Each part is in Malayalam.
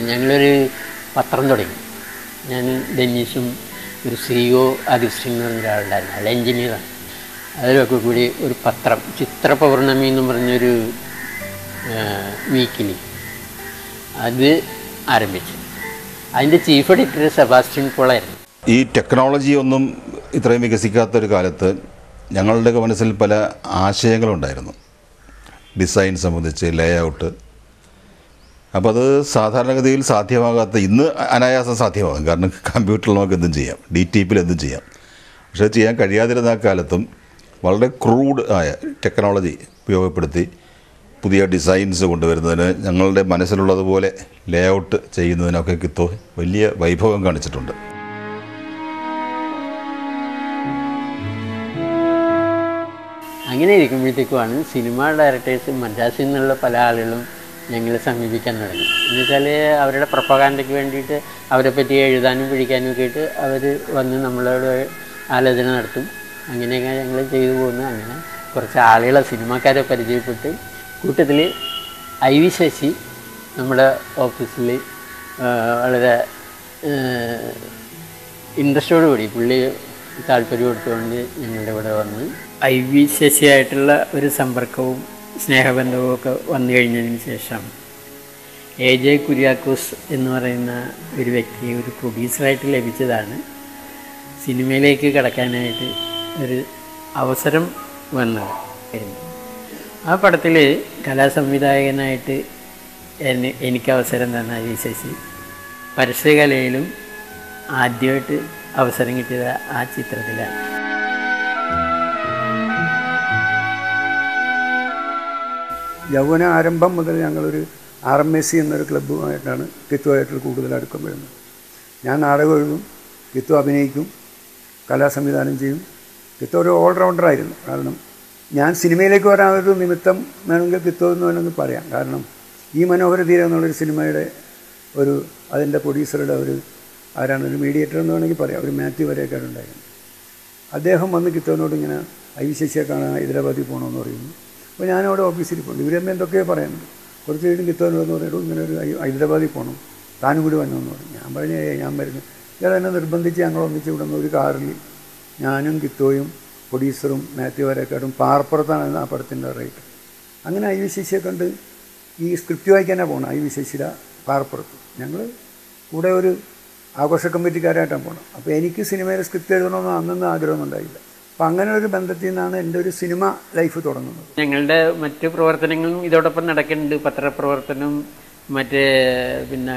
ഞങ്ങളൊരു പത്രം തുടങ്ങി. ഞാൻ ഡെന്നീസും ഒരു CEO അഗസ്റ്റിൻ എന്ന് പറഞ്ഞ ഒരാളുണ്ടായിരുന്നു, അയാൾ എൻജിനീയറാണ്. അതിലൊക്കെ കൂടി ഒരു പത്രം, ചിത്ര പൗർണമി എന്ന് പറഞ്ഞൊരു വീക്കിലി, അത് ആരംഭിച്ചു. അതിൻ്റെ ചീഫ് എഡിറ്റർ സെബാസ്റ്റ്യൻ പോളായിരുന്നു. ഈ ടെക്നോളജി ഒന്നും ഇത്രയും വികസിക്കാത്തൊരു കാലത്ത് ഞങ്ങളുടെയൊക്കെ മനസ്സിൽ പല ആശയങ്ങളുണ്ടായിരുന്നു, ഡിസൈൻ സംബന്ധിച്ച്, ലേഔട്ട്. അപ്പോൾ അത് സാധാരണഗതിയിൽ സാധ്യമാകാത്ത, ഇന്ന് അനായാസം സാധ്യമാകും. കാരണം കമ്പ്യൂട്ടറിൽ നമുക്ക് എന്തും ചെയ്യാം, DTPയിൽ എന്തും ചെയ്യാം. പക്ഷേ ചെയ്യാൻ കഴിയാതിരുന്ന കാലത്തും വളരെ ക്രൂഡ് ആയ ടെക്നോളജി ഉപയോഗപ്പെടുത്തി പുതിയ ഡിസൈൻസ് കൊണ്ടുവരുന്നതിന്, ഞങ്ങളുടെ മനസ്സിലുള്ളതുപോലെ ലേഔട്ട് ചെയ്യുന്നതിനൊക്കെ കിത്തോ വലിയ വൈഭവം കാണിച്ചിട്ടുണ്ട്. അങ്ങനെ ഇരിക്കുമ്പോഴത്തേക്കുമാണ് സിനിമ ഡയറക്ടേഴ്സ് മദ്രാസിൽ നിന്നുള്ള പല ആളുകളും ഞങ്ങളെ സമീപിക്കാൻ തുടങ്ങി. എന്നുവെച്ചാൽ അവരുടെ പ്രൊപ്പഗാൻഡയ്ക്ക് വേണ്ടിയിട്ട് അവരെ പറ്റി എഴുതാനും പിടിക്കാനും ഒക്കെ ആയിട്ട് അവർ വന്ന് നമ്മളോട് ആലോചന നടത്തും. അങ്ങനെയൊക്കെ ഞങ്ങൾ ചെയ്തു പോകുന്നു. അങ്ങനെ കുറച്ച് ആളുകളെ, സിനിമാക്കാരെ പരിചയപ്പെട്ട്, കൂട്ടത്തിൽ IV ശശി നമ്മുടെ ഓഫീസിൽ വളരെ ഇൻട്രസ്റ്റോടു കൂടി, പുള്ളി താല്പര്യം എടുത്തുകൊണ്ട് ഞങ്ങളുടെ ഇവിടെ വന്ന് IV ശശിയായിട്ടുള്ള ഒരു സമ്പർക്കവും സ്നേഹബന്ധവും ഒക്കെ വന്നു കഴിഞ്ഞതിന് ശേഷം AJ കുര്യാക്കോസ് എന്ന് പറയുന്ന ഒരു വ്യക്തിയെ ഒരു പ്രൊഡ്യൂസറായിട്ട് ലഭിച്ചതാണ് സിനിമയിലേക്ക് കടക്കാനായിട്ട് ഒരു അവസരം വന്നത്. ആ പടത്തിൽ കലാസംവിധായകനായിട്ട് എനിക്ക് അവസരം തന്ന IV ശശി പരസ്യകലയിലും ആദ്യമായിട്ട് അവസരം കിട്ടിയത് ആ ചിത്രത്തിലാണ്. യൗവന ആരംഭം മുതൽ ഞങ്ങളൊരു RMSC എന്നൊരു ക്ലബ്ബുമായിട്ടാണ് കിത്തുമായിട്ട് കൂടുതൽ അടുക്കം വരുന്നത്. ഞാൻ നാടകം എഴുതും, കിത്തു അഭിനയിക്കും, കലാസംവിധാനം ചെയ്യും. കിത്തു ഒരു ഓൾറൗണ്ടറായിരുന്നു. കാരണം ഞാൻ സിനിമയിലേക്ക് വരാനൊരു നിമിത്തം വേണമെങ്കിൽ കിത്തു എന്ന് വേണമെങ്കിൽ പറയാം. കാരണം ഈ മനോഹര തീരം എന്നുള്ളൊരു സിനിമയുടെ അതിൻ്റെ പ്രൊഡ്യൂസറുടെ ഒരു മീഡിയേറ്റർ എന്ന് വേണമെങ്കിൽ പറയാം, ഒരു മാത്യു വരെയൊക്കെ ഉണ്ടായിരുന്നു. അദ്ദേഹം വന്ന് കിത്തുവിനോട് ഇങ്ങനെ IV ശശിയെ കാണാൻ ഹൈദരാബാദിൽ പോകണമെന്ന് പറയുന്നു. അപ്പോൾ ഞാനവിടെ ഓഫീസിൽ പോകുന്നു. ഇവരെന്നെ എന്തൊക്കെയോ പറയാനുണ്ട്. കുറച്ച് കഴിഞ്ഞ് കിത്തുവിനോടെന്ന് പറയുമ്പോൾ ഇങ്ങനെ ഒരു ഹൈദരാബാദിൽ പോകണം, താനും കൂടി വന്നതെന്ന് പറഞ്ഞു. ഞാൻ പറഞ്ഞു ഞാൻ വരുന്നു. ഇയാൾ എന്നെ നിർബന്ധിച്ച് ഞങ്ങൾ ഒന്നിച്ച് വിടുന്ന ഒരു കാറിൽ ഞാനും കിത്തോയും പ്രൊഡ്യൂസറും മാത്യു വരെയൊക്കെയായിട്ടും പാറപ്പുറത്താണ് ആ പടത്തിൻ്റെ റേറ്റ്. അങ്ങനെ IV ശശിയെ കണ്ട് ഈ സ്ക്രിപ്റ്റ് വായിക്കാനാണ് പോകണം. IV ശശിയുടെ പാറപ്പുറത്ത് ഞങ്ങൾ കൂടെ ഒരു ആഘോഷ കമ്മിറ്റിക്കാരായിട്ടാണ് പോകണം. അപ്പോൾ എനിക്ക് സിനിമയിൽ സ്ക്രിപ്റ്റ് എഴുതണമെന്ന് അന്നൊന്നും ആഗ്രഹമൊന്നും ഉണ്ടായില്ല. അപ്പം അങ്ങനെ ഒരു ബന്ധത്തിൽ നിന്നാണ് എൻ്റെ ഒരു സിനിമ ലൈഫ് തുടങ്ങുന്നത്. ഞങ്ങളുടെ മറ്റ് പ്രവർത്തനങ്ങളും ഇതോടൊപ്പം നടക്കുന്നുണ്ട്. പത്രപ്രവർത്തനം, മറ്റ് പിന്നെ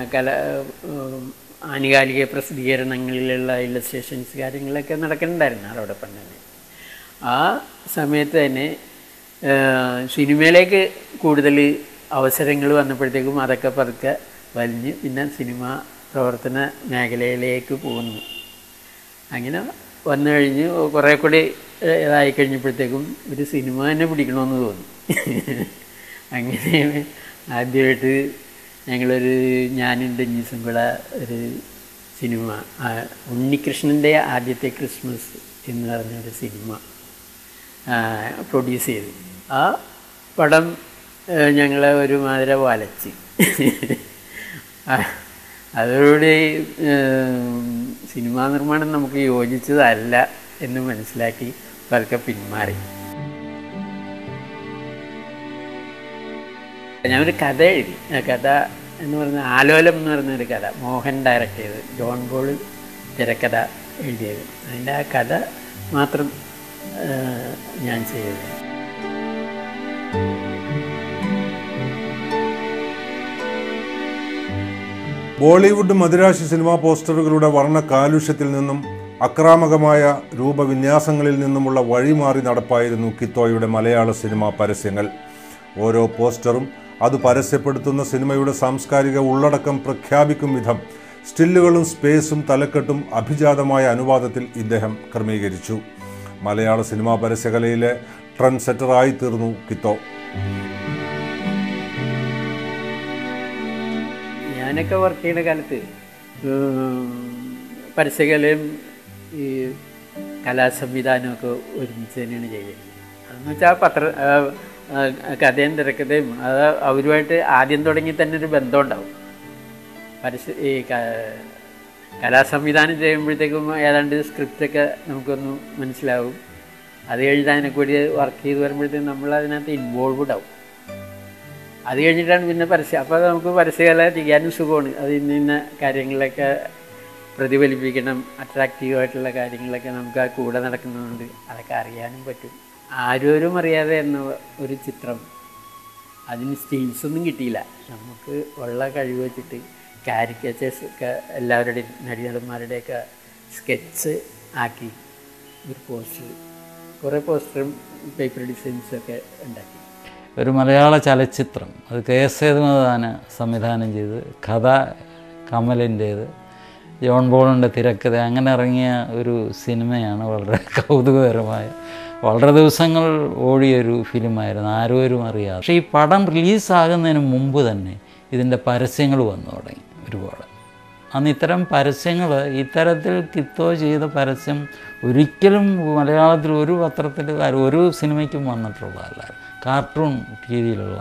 ആനുകാലിക പ്രസിദ്ധീകരണങ്ങളിലുള്ള ഇല്ലസ്ട്രേഷൻസ് കാര്യങ്ങളൊക്കെ നടക്കുന്നുണ്ടായിരുന്നു അതോടൊപ്പം തന്നെ. ആ സമയത്ത് തന്നെ സിനിമയിലേക്ക് കൂടുതൽ അവസരങ്ങൾ വന്നപ്പോഴത്തേക്കും അതൊക്കെ പതുക്കെ വലിഞ്ഞ് പിന്നെ സിനിമ പ്രവർത്തന മേഖലയിലേക്ക് പോകുന്നു. അങ്ങനെ വന്നു കഴിഞ്ഞ് കുറേ കൂടി ഇതായി കഴിഞ്ഞപ്പോഴത്തേക്കും ഒരു സിനിമ തന്നെ പിടിക്കണമെന്ന് തോന്നി. അങ്ങനെ ആദ്യമായിട്ട് ഞങ്ങളൊരു ഞാനും ഡെന്നീസും കൂടെ ഒരു സിനിമ, ഉണ്ണികൃഷ്ണൻ്റെ ആദ്യത്തെ ക്രിസ്മസ് എന്ന് പറഞ്ഞൊരു സിനിമ പ്രൊഡ്യൂസ് ചെയ്തു. ആ പടം ഞങ്ങളെ ഒരുമാതിരി വലച്ച്. അതോടുകൂടി സിനിമാ നിർമ്മാണം നമുക്ക് യോജിച്ചതല്ല എന്ന് മനസ്സിലാക്കി പതുക്കെ പിന്മാറി. ഞാനൊരു കഥ എഴുതി. ആ കഥ എന്ന് പറഞ്ഞാൽ ആലോലം എന്ന് പറഞ്ഞൊരു കഥ മോഹൻ ഡയറക്റ്റ് ചെയ്ത്, ജോൺ പോൾ തിരക്കഥ എഴുതിയത്. അതിൻ്റെ ആ കഥ മാത്രം ഞാൻ ചെയ്തത്. ബോളിവുഡ് മദിരാശി സിനിമാ പോസ്റ്ററുകളുടെ വർണ്ണ കാലുഷ്യത്തിൽ നിന്നും അക്രാമകമായ രൂപവിന്യാസങ്ങളിൽ നിന്നുമുള്ള വഴിമാറി നടപ്പായിരുന്നു കിത്തോയുടെ മലയാള സിനിമാ പരസ്യങ്ങൾ. ഓരോ പോസ്റ്ററും അത് പരസ്യപ്പെടുത്തുന്ന സിനിമയുടെ സാംസ്കാരിക ഉള്ളടക്കം പ്രഖ്യാപിക്കും വിധം സ്റ്റില്ലുകളും സ്പേസും തലക്കെട്ടും അഭിജാതമായ അനുവാദത്തിൽ ഇദ്ദേഹം ക്രമീകരിച്ചു. മലയാള സിനിമാ പരസ്യകലയിലെ ട്രെൻഡ് സെറ്ററായി തീർന്നു കിത്തോ. ഞാനൊക്കെ വർക്ക് ചെയ്യുന്ന കാലത്ത് പരസ്യകലയും ഈ കലാസംവിധാനമൊക്കെ ഒരുമിച്ച് തന്നെയാണ് ചെയ്തിരുന്നത്. അതെന്ന് വെച്ചാൽ കഥയും തിരക്കഥയും അത് അവരുമായിട്ട് ആദ്യം തുടങ്ങി തന്നെ ഒരു ബന്ധം ഉണ്ടാവും. ഈ കലാസംവിധാനം ചെയ്യുമ്പോഴത്തേക്കും ഏതാണ്ട് സ്ക്രിപ്റ്റൊക്കെ നമുക്കൊന്ന് മനസ്സിലാവും. അത് കഴിഞ്ഞിട്ട് അതിനൊക്കെ വേണ്ടി വർക്ക് ചെയ്ത് വരുമ്പോഴത്തേക്കും നമ്മൾ അതിനകത്ത് ഇൻവോൾവ്ഡ് ആവും. അത് കഴിഞ്ഞിട്ടാണ് പിന്നെ പരസ്യം. അപ്പോൾ നമുക്ക് പരസ്യകല ചെയ്യാനും സുഖമാണ്. അത് ഇന്ന കാര്യങ്ങളൊക്കെ പ്രതിഫലിപ്പിക്കണം, അട്രാക്റ്റീവായിട്ടുള്ള കാര്യങ്ങളൊക്കെ നമുക്ക് ആ കൂടെ നടക്കുന്നതുകൊണ്ട് അതൊക്കെ അറിയാനും പറ്റും. ആരോരും അറിയാതെ എന്ന ഒരു ചിത്രം, അതിന് സ്റ്റീൽസൊന്നും കിട്ടിയില്ല. നമുക്ക് ഉള്ള കഴിവ് വെച്ചിട്ട് കാരിക്കേച്ചേഴ്സ് ഒക്കെ എല്ലാവരുടെയും നടിനടന്മാരുടെയൊക്കെ സ്കെച്ച് ആക്കി ഒരു പോസ്റ്റർ, കുറേ പോസ്റ്ററും പേപ്പർ ഡിസൈൻസൊക്കെ ഉണ്ടാക്കി. ഒരു മലയാള ചലച്ചിത്രം, അത് കെ.എസ്. സേതുമാധവൻ സംവിധാനം ചെയ്ത്, കഥ കമലിൻ്റേത്, ജോൺ പോളിൻ്റെ തിരക്കഥ, അങ്ങനെ ഇറങ്ങിയ ഒരു സിനിമയാണ്. വളരെ കൗതുകകരമായ, വളരെ ദിവസങ്ങൾ ഓടിയൊരു ഫിലിമായിരുന്നു, ആരോരും അറിയാതെ. പക്ഷേ ഈ പടം റിലീസാകുന്നതിന് മുമ്പ് തന്നെ ഇതിൻ്റെ പരസ്യങ്ങൾ വന്നു തുടങ്ങി ഒരുപാട്. അന്ന് ഇത്തരം പരസ്യങ്ങൾ, ഇത്തരത്തിൽ കിത്തോ ചെയ്ത പരസ്യം ഒരിക്കലും മലയാളത്തിൽ ഒരു പത്രത്തിൽ ഒരു സിനിമയ്ക്കും വന്നിട്ടുള്ളതല്ല. കാർട്ടൂൺ രീതിയിലുള്ള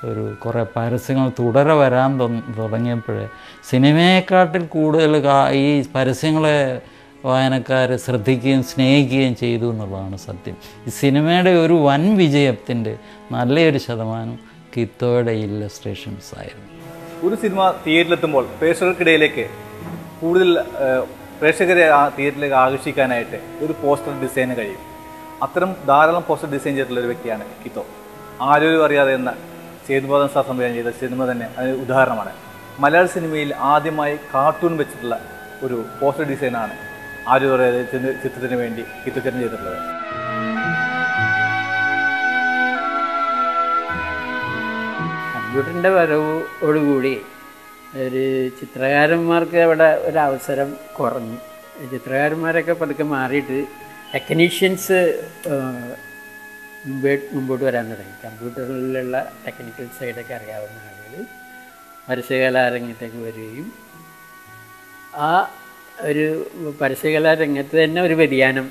ഒരു കുറേ പരസ്യങ്ങൾ തുടരെ വരാൻ തുടങ്ങിയപ്പോഴേ സിനിമയെക്കാട്ടിൽ കൂടുതൽ ഈ പരസ്യങ്ങളെ വായനക്കാർ ശ്രദ്ധിക്കുകയും സ്നേഹിക്കുകയും ചെയ്തു എന്നുള്ളതാണ് സത്യം. ഈ സിനിമയുടെ ഒരു വൻ വിജയത്തിൻ്റെ നല്ലൊരു ശതമാനം കിത്തോയുടെ ഇല്ലസ്ട്രേഷൻസ് ആയിരുന്നു. ഒരു സിനിമ തിയേറ്ററിലെത്തുമ്പോൾ പ്രേക്ഷകർക്കിടയിലേക്ക് കൂടുതൽ പ്രേക്ഷകരെ ആ തിയേറ്ററിലേക്ക് ആകർഷിക്കാനായിട്ട് ഒരു പോസ്റ്റർ ഡിസൈന് കഴിയും. അത്തരം ധാരാളം പോസ്റ്റർ ഡിസൈൻ ചെയ്തിട്ടുള്ളൊരു വ്യക്തിയാണ് കിത്തോ. ആരോരും അറിയാതെ എന്ന സേതുമാധവൻ സാർ സംവിധാനം ചെയ്ത സിനിമ തന്നെ അതിന് ഉദാഹരണമാണ്. മലയാള സിനിമയിൽ ആദ്യമായി കാർട്ടൂൺ വെച്ചിട്ടുള്ള ഒരു പോസ്റ്റർ ഡിസൈനാണ് ആരോരും അറിയാതെ ചിത്രത്തിന് വേണ്ടി കിത്തോ ചേട്ടൻ ചെയ്തിട്ടുള്ളത്. കമ്പ്യൂട്ടറിൻ്റെ വരവോടുകൂടി ഒരു ചിത്രകാരന്മാർക്ക് അവിടെ ഒരവസരം കുറഞ്ഞു. ചിത്രകാരന്മാരൊക്കെ പതുക്കെ മാറിയിട്ട് ടെക്നീഷ്യൻസ് മുമ്പോട്ട് വരാൻ തുടങ്ങി. കമ്പ്യൂട്ടറിലുള്ള ടെക്നിക്കൽ സൈഡൊക്കെ അറിയാവുന്ന ആളുകൾ പരസ്യകലാരംഗത്തേക്ക് വരികയും ആ ഒരു പരസ്യകലാരംഗത്ത് തന്നെ ഒരു വ്യതിയാനം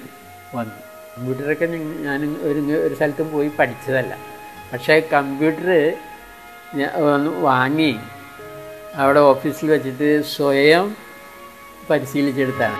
വന്നു. കമ്പ്യൂട്ടറൊക്കെ ഞാൻ ഒരു സ്ഥലത്തും പോയി പഠിച്ചതല്ല. പക്ഷേ കമ്പ്യൂട്ടർ ഒന്ന് വാങ്ങി അവിടെ ഓഫീസിൽ വെച്ചിട്ട് സ്വയം പരിശീലിച്ചെടുത്താണ്.